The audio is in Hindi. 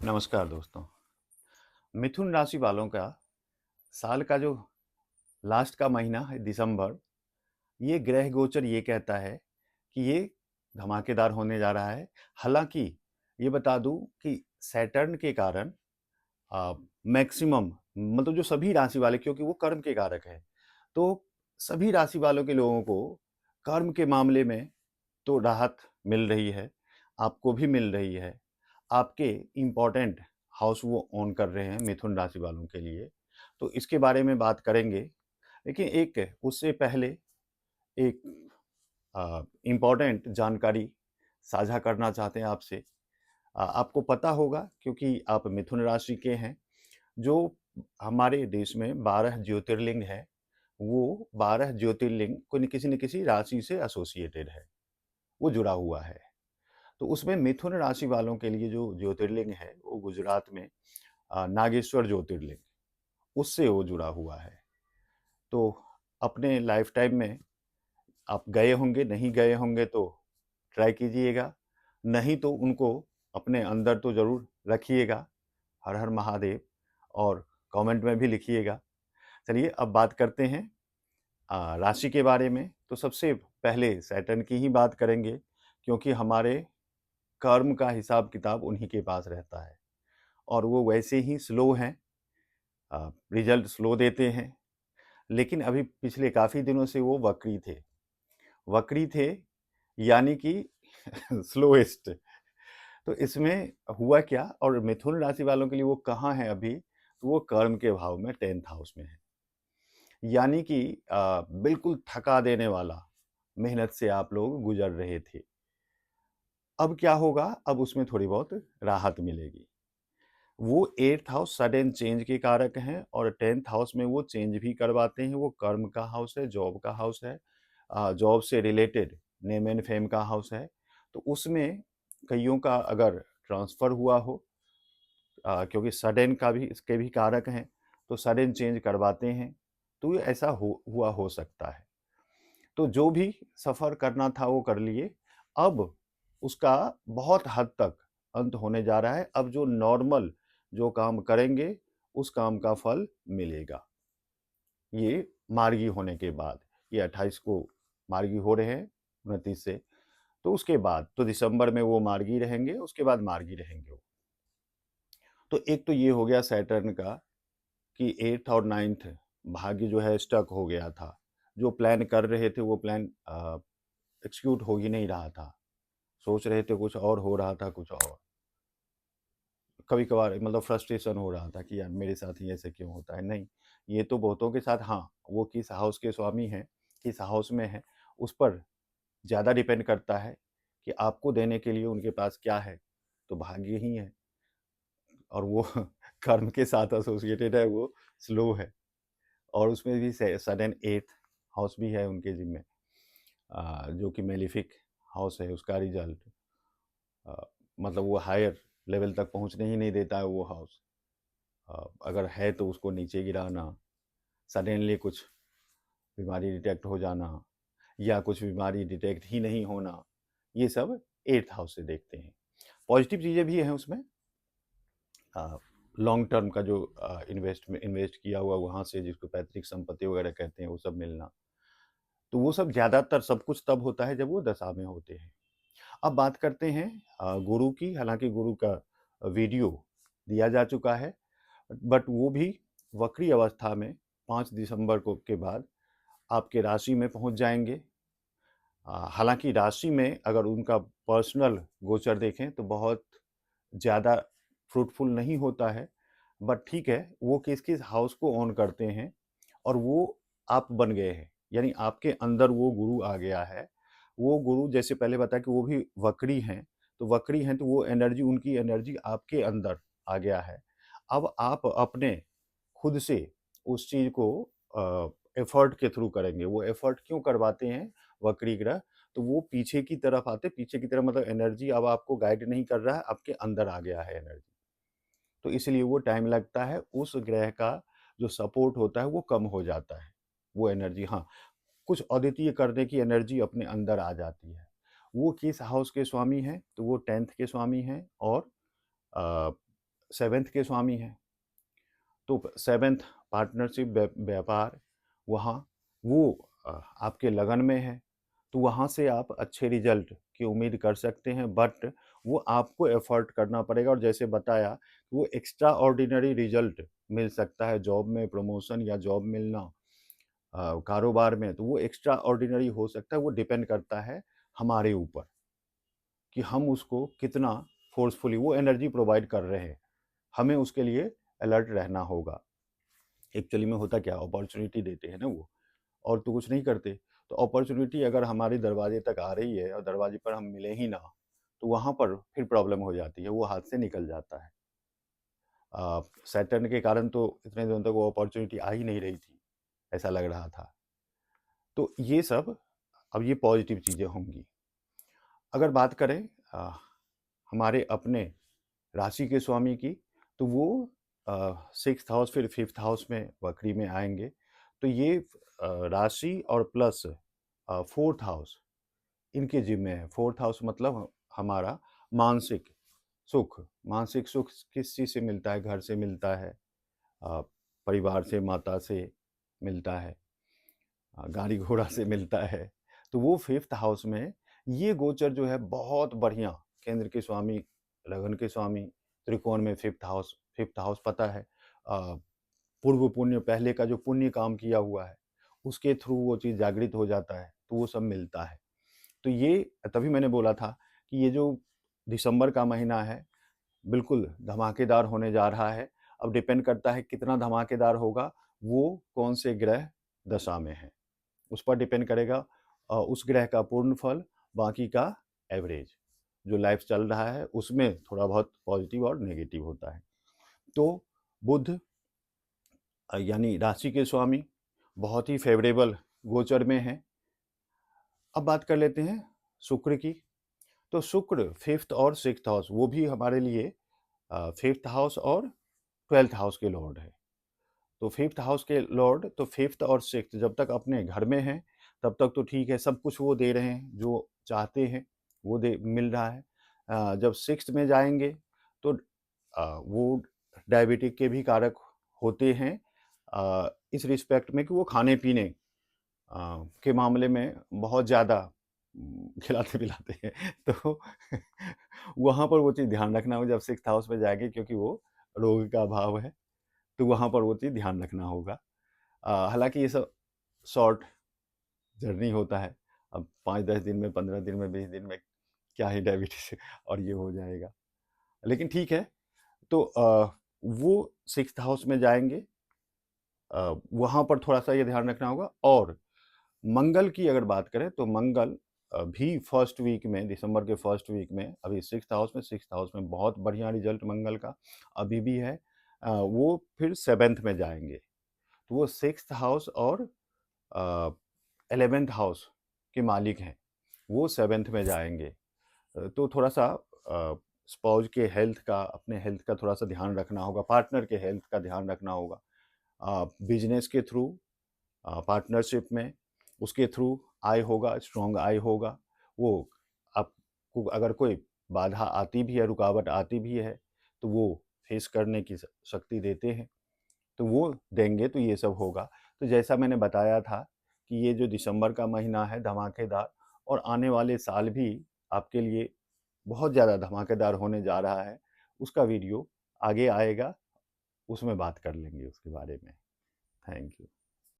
नमस्कार दोस्तों। मिथुन राशि वालों का साल का जो लास्ट का महीना है दिसंबर, ये ग्रह गोचर ये कहता है कि ये धमाकेदार होने जा रहा है। हालांकि ये बता दूं कि सैटर्न के कारण मैक्सिमम मतलब जो सभी राशि वाले, क्योंकि वो कर्म के कारक है, तो सभी राशि वालों के लोगों को कर्म के मामले में तो राहत मिल रही है, आपको भी मिल रही है। आपके इम्पोर्टेंट हाउस वो ऑन कर रहे हैं मिथुन राशि वालों के लिए, तो इसके बारे में बात करेंगे। लेकिन एक उससे पहले एक इम्पोर्टेंट जानकारी साझा करना चाहते हैं आपसे। आपको पता होगा क्योंकि आप मिथुन राशि के हैं, जो हमारे देश में 12 ज्योतिर्लिंग है, वो 12 ज्योतिर्लिंग को किसी न किसी राशि से एसोसिएटेड है, वो जुड़ा हुआ है। तो उसमें मिथुन राशि वालों के लिए जो ज्योतिर्लिंग है वो गुजरात में नागेश्वर ज्योतिर्लिंग, उससे वो जुड़ा हुआ है। तो अपने लाइफ टाइम में आप गए होंगे, नहीं गए होंगे तो ट्राई कीजिएगा, नहीं तो उनको अपने अंदर तो ज़रूर रखिएगा। हर हर महादेव। और कमेंट में भी लिखिएगा। चलिए अब बात करते हैं राशि के बारे में। तो सबसे पहले सैटर्न की ही बात करेंगे, क्योंकि हमारे कर्म का हिसाब किताब उन्हीं के पास रहता है और वो वैसे ही स्लो हैं, रिजल्ट स्लो देते हैं। लेकिन अभी पिछले काफ़ी दिनों से वो वक्री थे, यानी कि स्लोएस्ट। तो इसमें हुआ क्या, और मिथुन राशि वालों के लिए वो कहाँ है अभी, तो वो कर्म के भाव में 10th हाउस में है। यानी कि बिल्कुल थका देने वाला मेहनत से आप लोग गुजर रहे थे। अब क्या होगा, अब उसमें थोड़ी बहुत राहत मिलेगी। वो 8th हाउस सडन चेंज के कारक हैं और 10th हाउस में वो चेंज भी करवाते हैं। वो कर्म का हाउस है, जॉब का हाउस है, जॉब से रिलेटेड नेम एंड फेम का हाउस है। तो उसमें कईयों का अगर ट्रांसफ़र हुआ हो, क्योंकि सडन का भी इसके भी कारक हैं, तो सडन चेंज करवाते हैं, तो ये ऐसा हुआ हो सकता है। तो जो भी सफ़र करना था वो कर लिए। अब उसका बहुत हद तक अंत होने जा रहा है। अब जो नॉर्मल जो काम करेंगे उस काम का फल मिलेगा। ये मार्गी होने के बाद, ये 28 को मार्गी हो रहे हैं 29 से, तो उसके बाद तो दिसंबर में वो मार्गी रहेंगे, उसके बाद मार्गी रहेंगे वो। तो एक तो ये हो गया सैटर्न का कि 8th और 9th भाग्य जो है स्टक हो गया था। जो प्लान कर रहे थे वो प्लान एक्सिक्यूट हो ही नहीं रहा था। सोच रहे थे कुछ और, हो रहा था कुछ और। कभी कभार मतलब फ्रस्ट्रेशन हो रहा था कि यार मेरे साथ ही ऐसे क्यों होता है। नहीं, ये तो बहुतों के साथ, हाँ, वो किस हाउस के स्वामी हैं, किस हाउस में है, उस पर ज़्यादा डिपेंड करता है कि आपको देने के लिए उनके पास क्या है। तो भाग्य ही है, और वो कर्म के साथ एसोसिएटेड है, वो स्लो है। और उसमें भी सडन 8th हाउस भी है उनके जिम्मे, जो कि मेलिफिक हाउस है। उसका रिजल्ट मतलब वो हायर लेवल तक पहुंचने ही नहीं देता है वो हाउस। अगर है तो उसको नीचे गिराना, सडनली कुछ बीमारी डिटेक्ट हो जाना, या कुछ बीमारी डिटेक्ट ही नहीं होना, ये सब 8th हाउस से देखते हैं। पॉजिटिव चीज़ें भी हैं उसमें। लॉन्ग टर्म का जो इन्वेस्ट किया हुआ वहाँ से, जिसको पैतृक संपत्ति वगैरह कहते हैं, वो सब मिलना, तो वो सब ज़्यादातर सब कुछ तब होता है जब वो दशा में होते हैं। अब बात करते हैं गुरु की। हालांकि गुरु का वीडियो दिया जा चुका है, बट वो भी वक्री अवस्था में 5 दिसंबर को के बाद आपके राशि में पहुंच जाएंगे। हालांकि राशि में अगर उनका पर्सनल गोचर देखें तो बहुत ज़्यादा फ्रूटफुल नहीं होता है, बट ठीक है, वो किस किस हाउस को ऑन करते हैं और वो आप बन गए हैं, यानी आपके अंदर वो गुरु आ गया है। वो गुरु, जैसे पहले बताया कि वो भी वक्री हैं, तो वक्री हैं तो वो एनर्जी, उनकी एनर्जी आपके अंदर आ गया है। अब आप अपने खुद से उस चीज़ को एफर्ट के थ्रू करेंगे। वो एफर्ट क्यों करवाते हैं वक्री ग्रह, तो वो पीछे की तरफ आते, पीछे की तरफ मतलब एनर्जी अब आपको गाइड नहीं कर रहा है, आपके अंदर आ गया है एनर्जी। तो इसलिए वो टाइम लगता है, उस ग्रह का जो सपोर्ट होता है वो कम हो जाता है। वो एनर्जी, हाँ, कुछ अद्वितीय करने की एनर्जी अपने अंदर आ जाती है। वो किस हाउस के स्वामी हैं, तो वो 10th के स्वामी हैं और 7th के स्वामी हैं, तो 7th पार्टनरशिप व्यापार, वहाँ वो आपके लगन में है, तो वहाँ से आप अच्छे रिजल्ट की उम्मीद कर सकते हैं, बट वो आपको एफर्ट करना पड़ेगा। और जैसे बताया, वो एक्स्ट्रा ऑर्डिनरी रिजल्ट मिल सकता है, जॉब में प्रमोशन या जॉब मिलना, कारोबार में, तो वो एक्स्ट्रा ऑर्डिनरी हो सकता है। वो डिपेंड करता है हमारे ऊपर कि हम उसको कितना फोर्सफुली वो एनर्जी प्रोवाइड कर रहे हैं, हमें उसके लिए अलर्ट रहना होगा। एक्चुअली में होता क्या, अपॉर्चुनिटी देते हैं ना वो, और तो कुछ नहीं करते। तो अपॉर्चुनिटी अगर हमारे दरवाजे तक आ रही है और दरवाजे पर हम मिले ही ना, तो वहाँ पर फिर प्रॉब्लम हो जाती है, वो हाथ से निकल जाता है। सैटर्न के कारण तो इतने दिनों तक वो अपॉर्चुनिटी आ ही नहीं रही थी, ऐसा लग रहा था। तो ये सब, अब ये पॉजिटिव चीज़ें होंगी। अगर बात करें हमारे अपने राशि के स्वामी की, तो वो 6th हाउस फिर 5th हाउस में वक्री में आएंगे। तो ये राशि और प्लस 4th हाउस इनके जिम्मे है। 4th हाउस मतलब हमारा मानसिक सुख। मानसिक सुख किस चीज़ से मिलता है? घर से मिलता है, परिवार से, माता से मिलता है, गाड़ी घोड़ा से मिलता है। तो वो 5th हाउस में ये गोचर जो है बहुत बढ़िया, केंद्र के स्वामी, लगन के स्वामी, त्रिकोण में 5th हाउस पता है, पूर्व पुण्य, पहले का जो पुण्य काम किया हुआ है उसके थ्रू वो चीज़ जागृत हो जाता है, तो वो सब मिलता है। तो ये तभी मैंने बोला था कि ये जो दिसंबर का महीना है बिल्कुल धमाकेदार होने जा रहा है। अब डिपेंड करता है कितना धमाकेदार होगा, वो कौन से ग्रह दशा में है, उस पर डिपेंड करेगा। उस ग्रह का पूर्ण फल, बाकी का एवरेज जो लाइफ चल रहा है उसमें थोड़ा बहुत पॉजिटिव और नेगेटिव होता है। तो बुध यानी राशि के स्वामी बहुत ही फेवरेबल गोचर में है। अब बात कर लेते हैं शुक्र की। तो शुक्र 5th और 6th हाउस, वो भी हमारे लिए 5th हाउस और 12th हाउस के लॉर्ड है। तो 5th हाउस के लॉर्ड, तो 5th और 6th जब तक अपने घर में हैं तब तक तो ठीक है, सब कुछ वो दे रहे हैं, जो चाहते हैं वो दे मिल रहा है। जब 6th में जाएंगे तो वो डायबिटिक के भी कारक होते हैं, इस रिस्पेक्ट में कि वो खाने पीने के मामले में बहुत ज़्यादा खिलाते पिलाते हैं। तो वहाँ पर वो चीज़ ध्यान रखना होगा जब 6th हाउस में जाएंगे, क्योंकि वो रोग का भाव है, तो वहाँ पर वो चीज़ ध्यान रखना होगा। हालांकि ये सब शॉर्ट जर्नी होता है, अब 5-10 दिन में, 15 दिन में, 20 दिन में क्या ही डायबिटीज और ये हो जाएगा, लेकिन ठीक है। तो वो 6th हाउस में जाएंगे, वहाँ पर थोड़ा सा ये ध्यान रखना होगा। और मंगल की अगर बात करें तो मंगल भी फर्स्ट वीक में, दिसंबर के फर्स्ट वीक में, अभी 6th हाउस में बहुत बढ़िया रिजल्ट मंगल का अभी भी है। वो फिर 7th में जाएंगे, तो वो 6th हाउस और 11th हाउस के मालिक हैं, वो 7th में जाएंगे। तो थोड़ा सा स्पाउस के हेल्थ का, अपने हेल्थ का थोड़ा सा ध्यान रखना होगा, पार्टनर के हेल्थ का ध्यान रखना होगा। बिजनेस के थ्रू, पार्टनरशिप में, उसके थ्रू आय होगा, स्ट्रॉन्ग आय होगा। वो आपको अगर कोई बाधा आती भी है, रुकावट आती भी है, तो वो फेस करने की शक्ति देते हैं, तो वो देंगे, तो ये सब होगा। तो जैसा मैंने बताया था कि ये जो दिसंबर का महीना है धमाकेदार, और आने वाले साल भी आपके लिए बहुत ज़्यादा धमाकेदार होने जा रहा है। उसका वीडियो आगे आएगा, उसमें बात कर लेंगे उसके बारे में। Thank you.